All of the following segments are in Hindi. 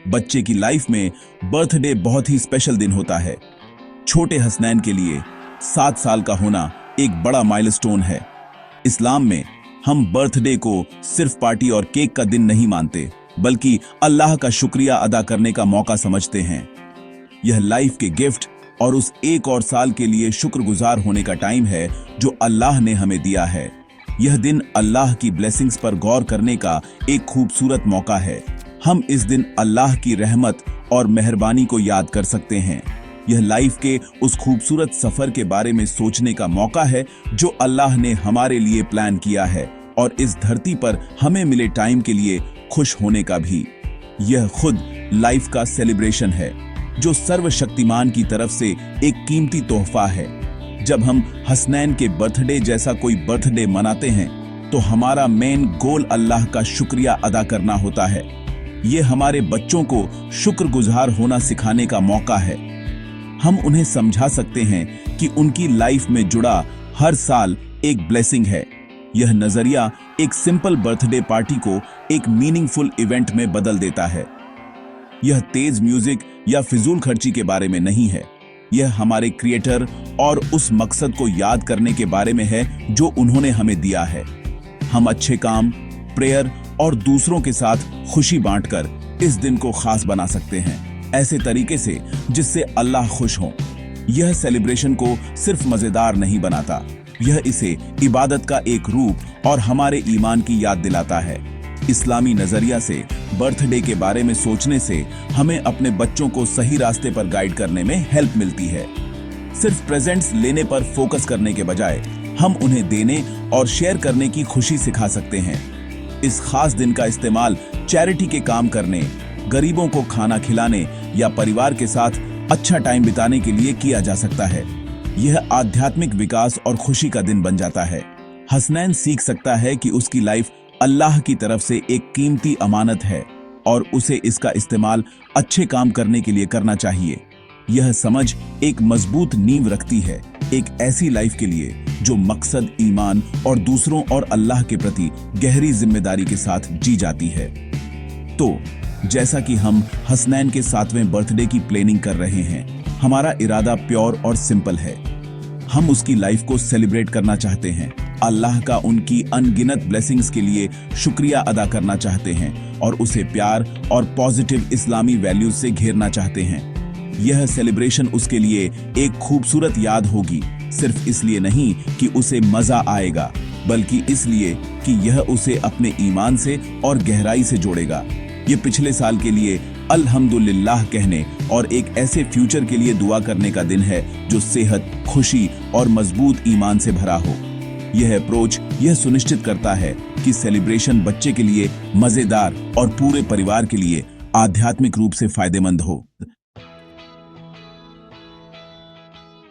बच्चे की लाइफ में बर्थडे बहुत ही स्पेशल दिन होता है। छोटे हसनैन के लिए 7 साल का होना एक बड़ा माइलस्टोन है। इस्लाम में हम बर्थडे को सिर्फ पार्टी और केक का दिन नहीं मानते, बल्कि अल्लाह का शुक्रिया अदा करने का मौका समझते हैं। यह लाइफ के गिफ्ट और उस एक और साल के लिए शुक्रगुजार होने का टाइम है जो अल्लाह ने हमें दिया है। यह दिन अल्लाह की ब्लेसिंग्स पर गौर करने का एक खूबसूरत मौका है। हम इस दिन अल्लाह की रहमत और मेहरबानी को याद कर सकते हैं। यह लाइफ के उस खूबसूरत सफर के बारे में सोचने का मौका है जो अल्लाह ने हमारे लिए प्लान किया है, और इस धरती पर हमें मिले टाइम के लिए खुश होने का भी। यह खुद लाइफ का सेलिब्रेशन है जो सर्वशक्तिमान की तरफ से एक कीमती तोहफा है। जब हम हसनैन के बर्थडे जैसा कोई बर्थडे मनाते हैं तो हमारा मेन गोल अल्लाह का शुक्रिया अदा करना होता है। यह हमारे बच्चों को शुक्रगुजार होना सिखाने का मौका है। हम उन्हें समझा सकते हैं कि उनकी लाइफ में जुड़ा हर साल एक ब्लेसिंग है। यह नजरिया एक सिंपल बर्थडे पार्टी को एक मीनिंगफुल इवेंट में बदल देता है। यह तेज म्यूजिक या फिजूल खर्ची के बारे में नहीं है। यह हमारे क्रिएटर और उस मकसद को याद करने के बारे में है जो उन्होंने हमें दिया है। हम अच्छे काम, प्रेयर और दूसरों के साथ खुशी बांटकर इस दिन को खास बना सकते हैं, ऐसे तरीके से जिससे अल्लाह खुश हो। यह सेलिब्रेशन को सिर्फ मजेदार नहीं बनाता, यह इसे इबादत का एक रूप और हमारे ईमान की याद दिलाता है। इस्लामी नजरिया से बर्थडे के बारे में सोचने से हमें अपने बच्चों को सही रास्ते पर गाइड करने में हेल्प मिलती है। सिर्फ प्रेजेंट्स लेने पर फोकस करने के बजाय हम उन्हें देने और शेयर करने की खुशी सिखा सकते हैं। इस खास दिन का इस्तेमाल चैरिटी के काम करने, गरीबों को खाना खिलाने या परिवार के साथ अच्छा टाइम बिताने के लिए किया जा सकता है। यह आध्यात्मिक विकास और खुशी का दिन बन जाता है। हसनैन सीख सकता है कि उसकी लाइफ अल्लाह की तरफ से एक कीमती अमानत है और उसे इसका इस्तेमाल अच्छे काम करने के लिए करना चाहिए। यह समझ एक मजबूत नींव रखती है, एक ऐसी लाइफ के लिए जो मकसद, ईमान और दूसरों और अल्लाह के प्रति गहरी जिम्मेदारी के साथ जी जाती है। तो जैसा कि हम हसनैन के 7वें बर्थडे की प्लानिंग कर रहे हैं, हमारा इरादा प्योर और सिंपल है। हम उसकी लाइफ को सेलिब्रेट करना चाहते हैं, अल्लाह का उनकी अनगिनत ब्लेसिंग्स के लिए शुक्रिया अदा करना चाहते हैं और उसे प्यार और पॉजिटिव इस्लामी वैल्यूज से घेरना चाहते हैं। यह सेलिब्रेशन उसके लिए एक खूबसूरत याद होगी, सिर्फ इसलिए नहीं कि उसे मजा आएगा, बल्कि इसलिए कि यह उसे अपने ईमान से और गहराई से जोड़ेगा। ये पिछले साल के लिए अल्हम्दुलिल्लाह कहने और एक ऐसे फ्यूचर के लिए दुआ करने का दिन है जो सेहत, खुशी और मजबूत ईमान से भरा हो। यह अप्रोच यह सुनिश्चित करता है कि सेलिब्रेशन बच्चे के लिए मजेदार और पूरे परिवार के लिए आध्यात्मिक रूप से फायदेमंद हो।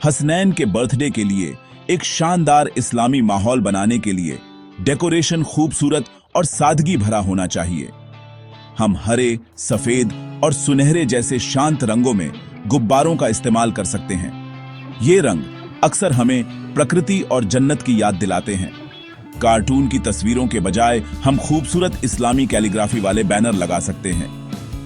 हसनैन के बर्थडे के लिए एक शानदार इस्लामी माहौल बनाने के लिए डेकोरेशन खूबसूरत और सादगी भरा होना चाहिए। हम हरे, सफेद और सुनहरे जैसे शांत रंगों में गुब्बारों का इस्तेमाल कर सकते हैं। ये रंग अक्सर हमें प्रकृति और जन्नत की याद दिलाते हैं। कार्टून की तस्वीरों के बजाय हम खूबसूरत इस्लामी कैलीग्राफी वाले बैनर लगा सकते हैं।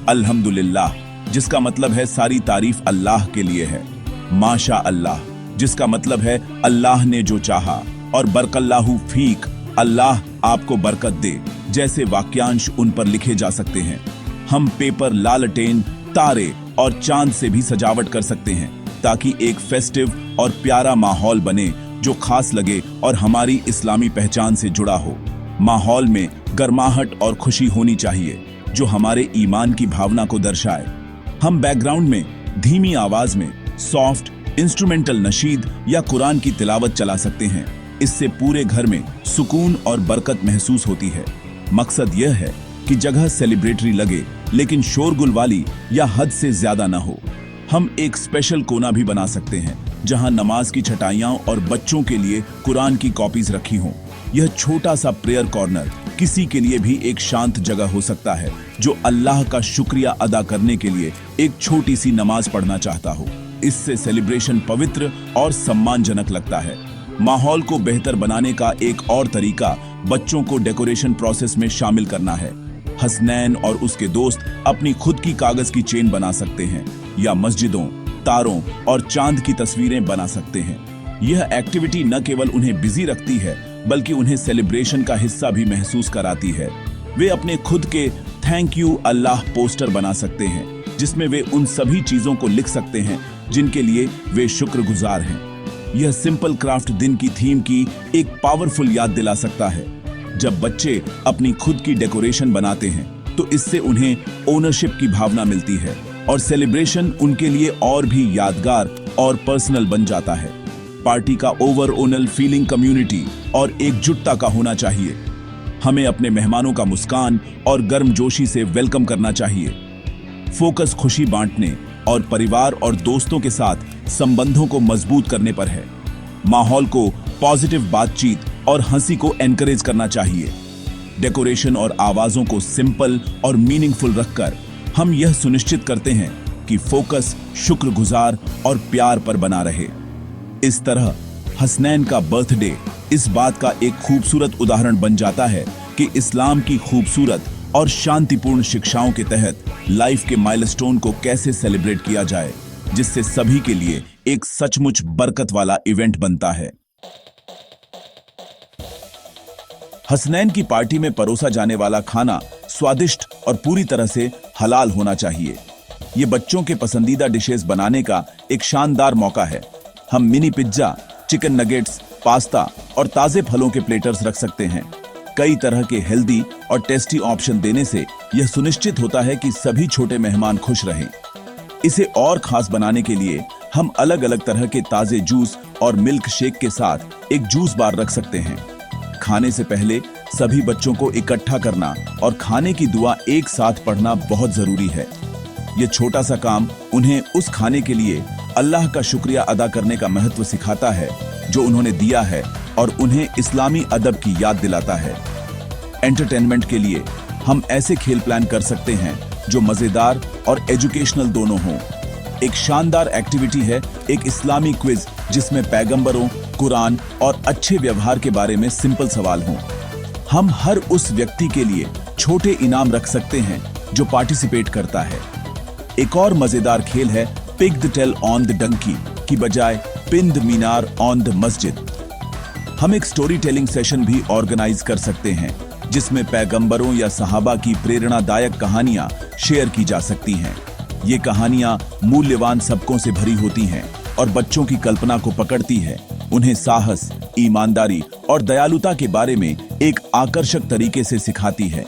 अल्हम्दुलिल्लाह, जिसका मतलब है सारी तारीफ अल्लाह के लिए है। माशा अल्लाह, जिसका मतलब है अल्लाह ने जो चाहा, और बरकल्लाहु फीक, अल्लाह आपको बरकत दे, जैसे वाक्यांश उन पर लिखे जा सकते हैं। हम पेपर, लालटेन, तारे और चांद से भी सजावट कर सकते हैं ताकि एक फेस्टिव और प्यारा माहौल बने जो खास लगे और हमारी इस्लामी पहचान से जुड़ा हो। माहौल में गर्माहट और खुशी होनी चाहिए जो हमारे ईमान की भावना को दर्शाए। हम बैकग्राउंड में धीमी आवाज में सॉफ्ट इंस्ट्रूमेंटल नशीद या कुरान की तिलावत चला सकते हैं। इससे पूरे घर में सुकून और बरकत महसूस होती है। मकसद यह है कि जगह सेलिब्रेटरी लगे लेकिन शोरगुल वाली या हद से ज्यादा न हो। हम एक स्पेशल कोना भी बना सकते हैं जहां नमाज की छटाइयां और बच्चों के लिए कुरान की कॉपीज रखी हों। यह छोटा सा प्रेयर कॉर्नर किसी के लिए भी एक शांत जगह हो सकता है जो अल्लाह का शुक्रिया अदा करने के लिए एक छोटी सी नमाज पढ़ना चाहता हो। इससे सेलिब्रेशन पवित्र और सम्मानजनक लगता है। माहौल को बेहतर बनाने का एक और तरीका बच्चों को डेकोरेशन प्रोसेस में शामिल करना है। हसनैन और उसके दोस्त अपनी खुद की कागज की चेन बना सकते हैं या मस्जिदों, तारों और चांद की तस्वीरें बना सकते हैं। यह एक्टिविटी न केवल उन्हें बिजी रखती है बल्कि उन्हें सेलिब्रेशन का हिस्सा भी महसूस कराती है। वे अपने खुद के थैंक यू अल्लाह पोस्टर बना सकते हैं जिसमें वे उन सभी चीजों को लिख सकते हैं जिनके लिए वे शुक्रगुजार हैं। यह सिंपल क्राफ्ट दिन की थीम की एक पावरफुल याद दिला सकता है। जब बच्चे अपनी खुद की डेकोरेशन बनाते हैं तो इससे उन्हें ओनरशिप की भावना मिलती है और सेलिब्रेशन उनके लिए और भी यादगार और पर्सनल बन जाता है। पार्टी का ओवरऑल फीलिंग कम्युनिटी और एकजुटता का होना चाहिए। हमें अपने मेहमानों का मुस्कान और गर्मजोशी से वेलकम करना चाहिए। फोकस खुशी बांटने और परिवार और दोस्तों के साथ संबंधों को मजबूत करने पर है। माहौल को पॉजिटिव बातचीत और हंसी को एनकरेज करना चाहिए। डेकोरेशन और आवाजों को सिंपल और मीनिंगफुल रखकर हम यह सुनिश्चित करते हैं कि फोकस शुक्रगुजार और प्यार पर बना रहे। इस तरह हसनैन का बर्थडे इस बात का एक खूबसूरत उदाहरण बन जाता है कि इस्लाम की खूबसूरत और शांतिपूर्ण शिक्षाओं के तहत लाइफ के माइलस्टोन को कैसे सेलिब्रेट किया जाए, जिससे सभी के लिए एक सचमुच बरकत वाला इवेंट बनता है। हसनैन की पार्टी में परोसा जाने वाला खाना स्वादिष्ट और पूरी तरह से हलाल होना चाहिए। ये बच्चों के पसंदीदा डिशेस बनाने का एक शानदार मौका है। हम mini pizza, chicken nuggets, pasta और ताजे फलों के प्लेटर्स रख सकते हैं। कई तरह के हेल्दी और टेस्टी ऑप्शन देने से यह सुनिश्चित होता है कि सभी छोटे मेहमान खुश रहें। इसे और खास बनाने के लिए हम अलग अलग तरह के ताजे जूस और मिल्क शेक के साथ एक जूस बार रख सकते हैं। खाने से पहले सभी बच्चों को इकट्ठा करना और खाने की दुआ एक साथ पढ़ना बहुत जरूरी है। यह छोटा सा काम उन्हें उस खाने के लिए अल्लाह का शुक्रिया अदा करने का महत्व सिखाता है जो उन्होंने दिया है और उन्हें इस्लामी अदब की याद दिलाता है। एंटरटेनमेंट के लिए हम ऐसे खेल प्लान कर सकते हैं जो मजेदार और एजुकेशनल दोनों हों। एक शानदार एक्टिविटी है एक इस्लामी क्विज जिसमें पैगंबरों, कुरान और अच्छे व्यवहार के बारे में सिंपल सवाल हों। हम हर उस व्यक्ति के लिए छोटे इनाम रख सकते हैं जो पार्टिसिपेट करता है। एक और मजेदार खेल है pig the tail on the donkey की बजाय पिन द मीनार ऑन द मस्जिद। हम एक स्टोरी टेलिंग सेशन भी ऑर्गेनाइज कर सकते हैं जिसमें पैगंबरों या सहाबा की प्रेरणादायक कहानियां शेयर की जा सकती हैं। ये कहानियां मूल्यवान सबकों से भरी होती हैं और बच्चों की कल्पना को पकड़ती है। उन्हें साहस, ईमानदारी और दयालुता के बारे में एक आकर्षक तरीके से सिखाती है।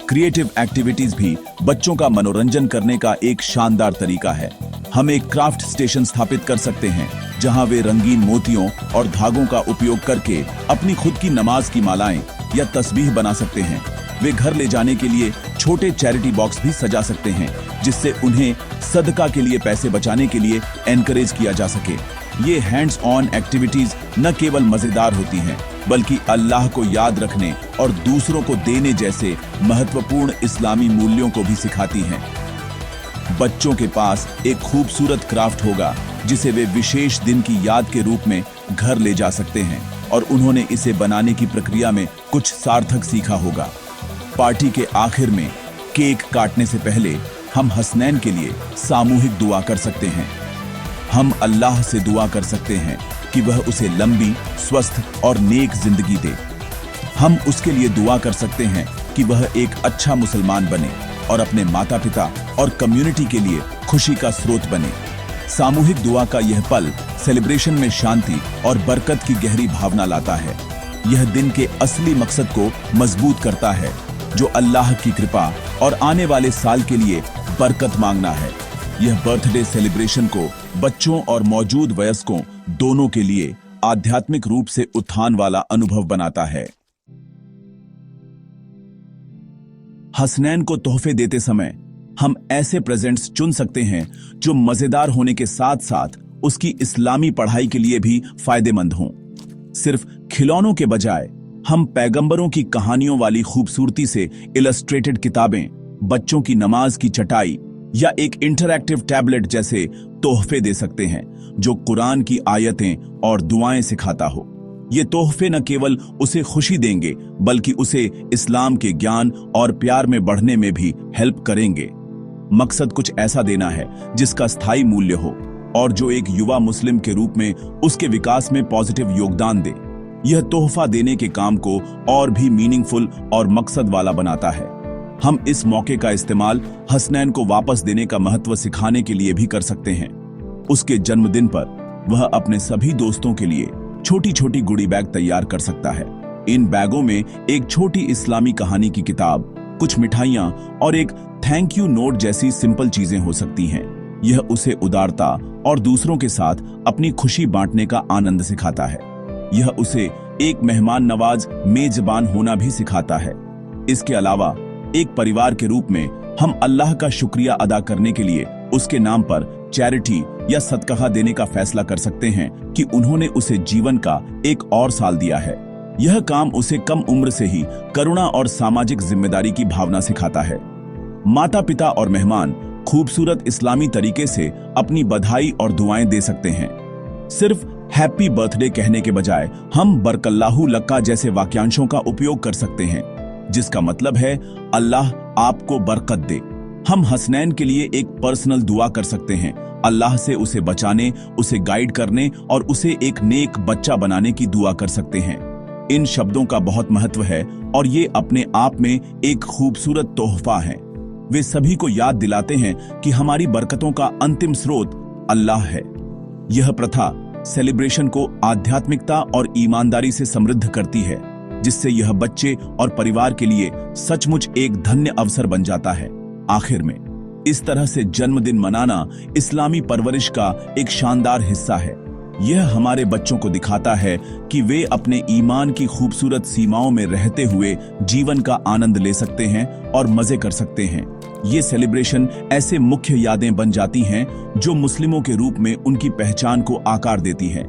क्रिएटिव एक्टिविटीज भी बच्चों का मनोरंजन करने का एक शानदार तरीका है। हम एक क्राफ्ट स्टेशन स्थापित कर सकते हैं जहां वे रंगीन मोतियों और धागों का उपयोग करके अपनी खुद की नमाज की मालाएं या तस्बीह बना सकते हैं। वे घर ले जाने के लिए छोटे चैरिटी बॉक्स भी सजा सकते हैं जिससे उन्हें सदका के लिए पैसे बचाने के लिए एनकरेज किया जा सके। ये हैंड्स ऑन एक्टिविटीज न केवल मजेदार होती हैं बल्कि अल्लाह को याद रखने और दूसरों को देने जैसे महत्वपूर्ण इस्लामी मूल्यों को भी सिखाती हैं। बच्चों के पास एक खूबसूरत क्राफ्ट होगा जिसे वे विशेष दिन की याद के रूप में घर ले जा सकते हैं और उन्होंने इसे बनाने की प्रक्रिया में कुछ सार्थक सीखा होगा। पार्टी के आखिर में केक काटने से पहले हम हसनैन के लिए सामूहिक दुआ कर सकते हैं। हम अल्लाह से दुआ कर सकते हैं कि वह उसे लंबी, स्वस्थ और नेक जिंदगी दे। हम उसके लिए दुआ कर सकते हैं कि वह एक अच्छा मुसलमान बने और अपने माता पिता और कम्युनिटी के लिए खुशी का स्रोत बने। सामूहिक दुआ का यह पल सेलिब्रेशन में शांति और बरकत की गहरी भावना लाता है। यह दिन के असली मकसद को मजबूत करता है जो अल्लाह की कृपा और आने वाले साल के लिए बरकत मांगना है। यह बर्थडे सेलिब्रेशन को बच्चों और मौजूद वयस्कों दोनों के लिए आध्यात्मिक रूप से उत्थान वाला अनुभव बनाता है। हसनैन को तोहफे देते समय हम ऐसे प्रेजेंट्स चुन सकते हैं जो मजेदार होने के साथ साथ उसकी इस्लामी पढ़ाई के लिए भी फायदेमंद हों। सिर्फ खिलौनों के बजाय हम पैगंबरों की कहानियों वाली खूबसूरती से इलस्ट्रेटेड किताबें, बच्चों की नमाज की चटाई या एक इंटरैक्टिव टैबलेट जैसे तोहफे दे सकते हैं जो कुरान की आयतें और दुआएं सिखाता हो। ये तोहफे न केवल उसे खुशी देंगे बल्कि उसे इस्लाम के ज्ञान और प्यार में बढ़ने में भी हेल्प करेंगे। मकसद कुछ ऐसा देना है जिसका स्थायी मूल्य हो और जो एक युवा मुस्लिम के रूप में उसके विकास में पॉजिटिव योगदान दे। यह तोहफा देने के काम को और भी मीनिंगफुल और मकसद वाला बनाता है। हम इस मौके का इस्तेमाल हसनैन को वापस देने का महत्व सिखाने के लिए भी कर सकते हैं। उसके जन्मदिन पर वह अपने सभी दोस्तों के लिए छोटी छोटी गुडी बैग तैयार कर सकता है। इन बैगों में एक छोटी इस्लामी कहानी की किताब, कुछ मिठाइयां और एक थैंक यू नोट जैसी सिंपल चीजें हो सकती हैं। यह उसे उदारता और दूसरों के साथ अपनी खुशी बांटने का आनंद सिखाता है। यह उसे एक मेहमान नवाज मेजबान होना भी सिखाता है। इसके अलावा एक परिवार के रूप में हम अल्लाह का शुक्रिया अदा करने के लिए उसके नाम पर चैरिटी या सदका देने का फैसला कर सकते हैं कि उन्होंने उसे जीवन का एक और साल दिया है। यह काम उसे कम उम्र से ही करुणा और सामाजिक जिम्मेदारी की भावना सिखाता है। माता पिता और मेहमान खूबसूरत इस्लामी तरीके से अपनी बधाई और दुआएं दे सकते हैं। सिर्फ हैप्पी बर्थडे कहने के बजाय हम बरकल्लाहु लक्का जैसे वाक्यांशों का उपयोग कर सकते हैं, जिसका मतलब है अल्लाह आपको बरकत दे। हम हसनैन के लिए एक पर्सनल दुआ कर सकते हैं, अल्लाह से उसे बचाने, उसे गाइड करने और उसे एक नेक बच्चा बनाने की दुआ कर सकते हैं। इन शब्दों का बहुत महत्व है और ये अपने आप में एक खूबसूरत तोहफा है। वे सभी को याद दिलाते हैं कि हमारी बरकतों का अंतिम स्रोत अल्लाह है। यह प्रथा सेलिब्रेशन को आध्यात्मिकता और ईमानदारी से समृद्ध करती है, जिससे यह बच्चे और परिवार के लिए सचमुच एक धन्य अवसर बन जाता है। आखिर में इस तरह से जन्मदिन मनाना इस्लामी परवरिश का एक शानदार हिस्सा है। यह हमारे बच्चों को दिखाता है कि वे अपने ईमान की खूबसूरत सीमाओं में रहते हुए जीवन का आनंद ले सकते हैं और मजे कर सकते हैं। ये सेलिब्रेशन ऐसे मुख्य यादें बन जाती हैं जो मुस्लिमों के रूप में उनकी पहचान को आकार देती हैं।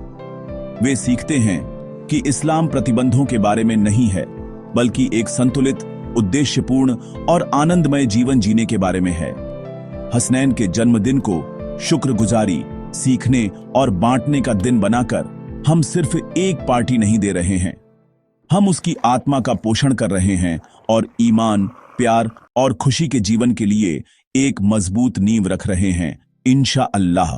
वे सीखते हैं कि इस्लाम प्रतिबंधों के बारे में नहीं है, बल्कि एक संतुलित, उद्देश्यपूर्ण और आनंदमय जीवन जीने के बारे में है। हसनैन के जन्मदिन को शुक्रगुजारी, सीखने और बांटने का दिन बनाकर हम सिर्फ एक पार्टी नहीं दे रहे हैं, हम उसकी आत्मा का पोषण कर रहे हैं और ईमान, प्यार और खुशी के जीवन के लिए एक मजबूत नींव रख रहे हैं, इंशाअल्लाह।